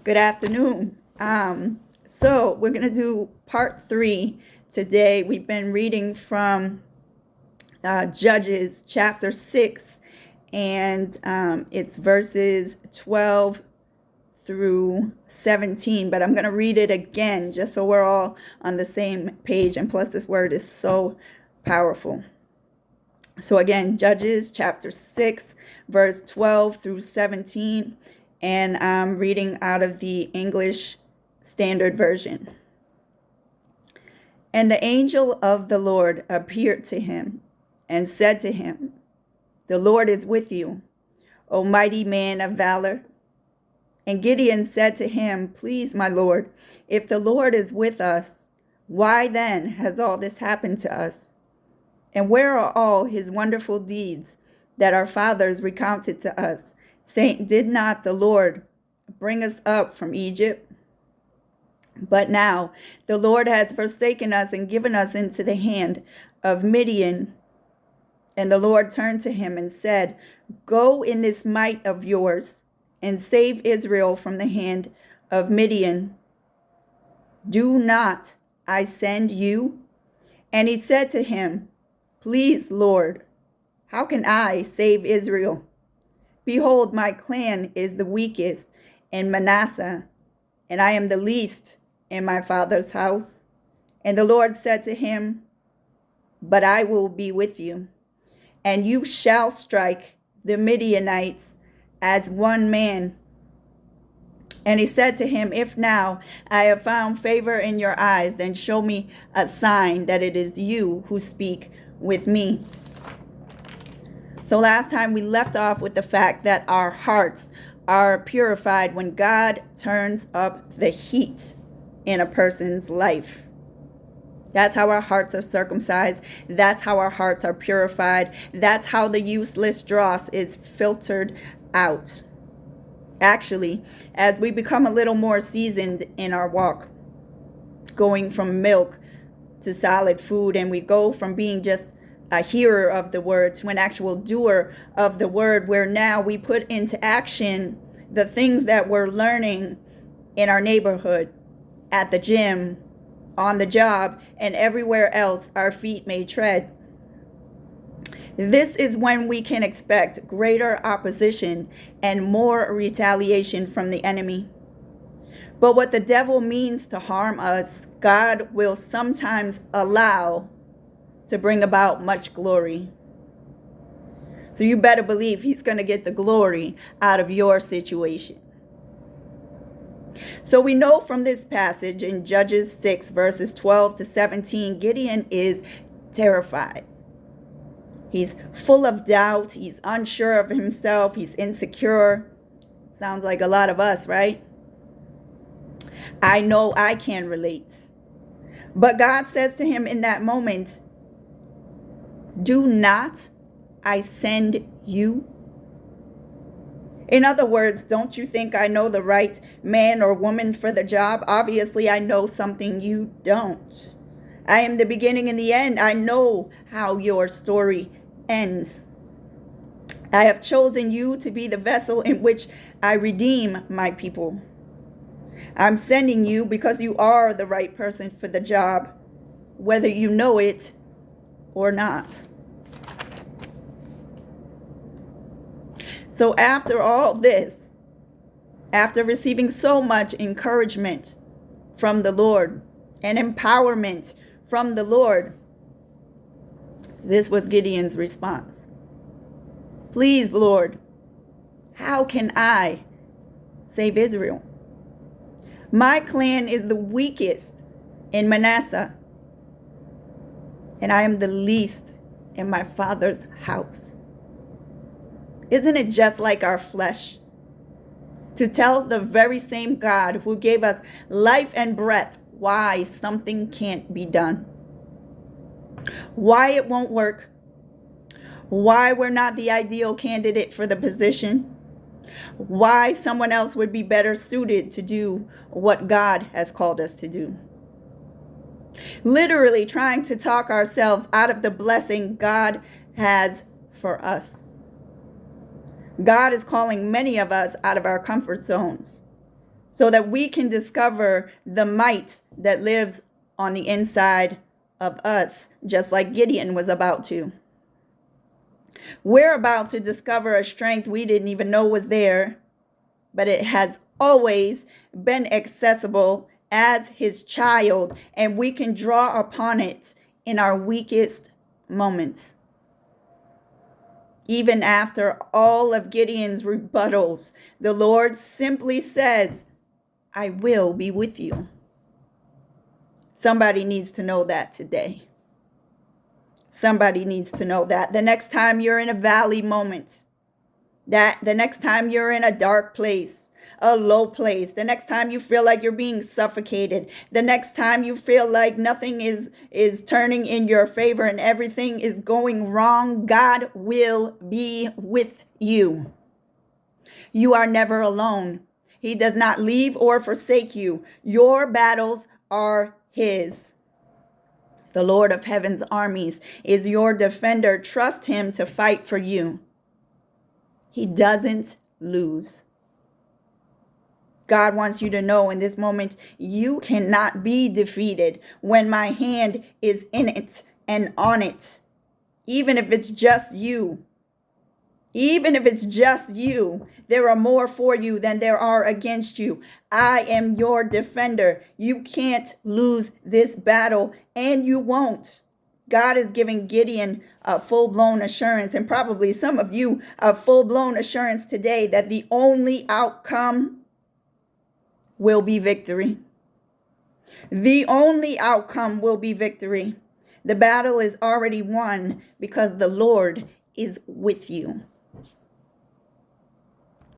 Good afternoon. So we're going to do part 3 today. We've been reading from Judges chapter 6, and it's verses 12 through 17. But I'm going to read it again just so we're all on the same page. And plus, this word is so powerful. So again, Judges chapter 6, verse 12 through 17. And I'm reading out of the English Standard Version. And the angel of the Lord appeared to him and said to him, "The Lord is with you, O mighty man of valor." And Gideon said to him, "Please, my Lord, if the Lord is with us, why then has all this happened to us? And where are all his wonderful deeds that our fathers recounted to us, saying, did not the Lord bring us up from Egypt? But now the Lord has forsaken us and given us into the hand of Midian." And the Lord turned to him and said, "Go in this might of yours and save Israel from the hand of Midian. Do not I send you?" And he said to him, "Please, Lord, how can I save Israel? Behold, my clan is the weakest in Manasseh, and I am the least in my father's house." And the Lord said to him, "But I will be with you, and you shall strike the Midianites as one man." And he said to him, "If now I have found favor in your eyes, then show me a sign that it is you who speak with me." So last time we left off with the fact that our hearts are purified when God turns up the heat in a person's life. That's how our hearts are circumcised. That's how our hearts are purified. That's how the useless dross is filtered out. Actually, as we become a little more seasoned in our walk, going from milk to solid food, and we go from being just a hearer of the word to an actual doer of the word, where now we put into action the things that we're learning in our neighborhood, at the gym, on the job, and everywhere else our feet may tread. This is when we can expect greater opposition and more retaliation from the enemy. But what the devil means to harm us, God will sometimes allow to bring about much glory. So you better believe he's going to get the glory out of your situation. So we know from this passage in Judges 6, verses 12 to 17, Gideon is terrified. He's full of doubt. He's unsure of himself. He's insecure. Sounds like a lot of us, right? I know I can relate. But God says to him in that moment, "Do not I send you?" In other words, don't you think I know the right man or woman for the job? Obviously, I know something you don't. I am the beginning and the end. I know how your story ends. I have chosen you to be the vessel in which I redeem my people. I'm sending you because you are the right person for the job, whether you know it or not. So after all this, after receiving so much encouragement from the Lord and empowerment from the Lord, this was Gideon's response. "Please, Lord, how can I save Israel? My clan is the weakest in Manasseh, and I am the least in my father's house." Isn't it just like our flesh to tell the very same God who gave us life and breath why something can't be done, why it won't work, why we're not the ideal candidate for the position, why someone else would be better suited to do what God has called us to do? Literally trying to talk ourselves out of the blessing God has for us. God is calling many of us out of our comfort zones so that we can discover the might that lives on the inside of us, just like Gideon was about to. We're about to discover a strength we didn't even know was there, but it has always been accessible as his child, and we can draw upon it in our weakest moments. Even after all of Gideon's rebuttals, the Lord simply says, I will be with you. Somebody needs to know that today. Somebody needs to know that. The next time you're in a valley moment, that the next time you're in a dark place, a low place, the next time you feel like you're being suffocated, the next time you feel like nothing is turning in your favor and everything is going wrong, God will be with you. You are never alone. He does not leave or forsake you. Your battles are his. The Lord of heaven's armies is your defender. Trust him to fight for you. He doesn't lose. God wants you to know in this moment, you cannot be defeated when my hand is in it and on it. Even if it's just you. Even if it's just you, there are more for you than there are against you. I am your defender. You can't lose this battle, and you won't. God is giving Gideon a full-blown assurance, and probably some of you a full-blown assurance today that the only outcome will be victory. The only outcome will be victory. The battle is already won because the Lord is with you.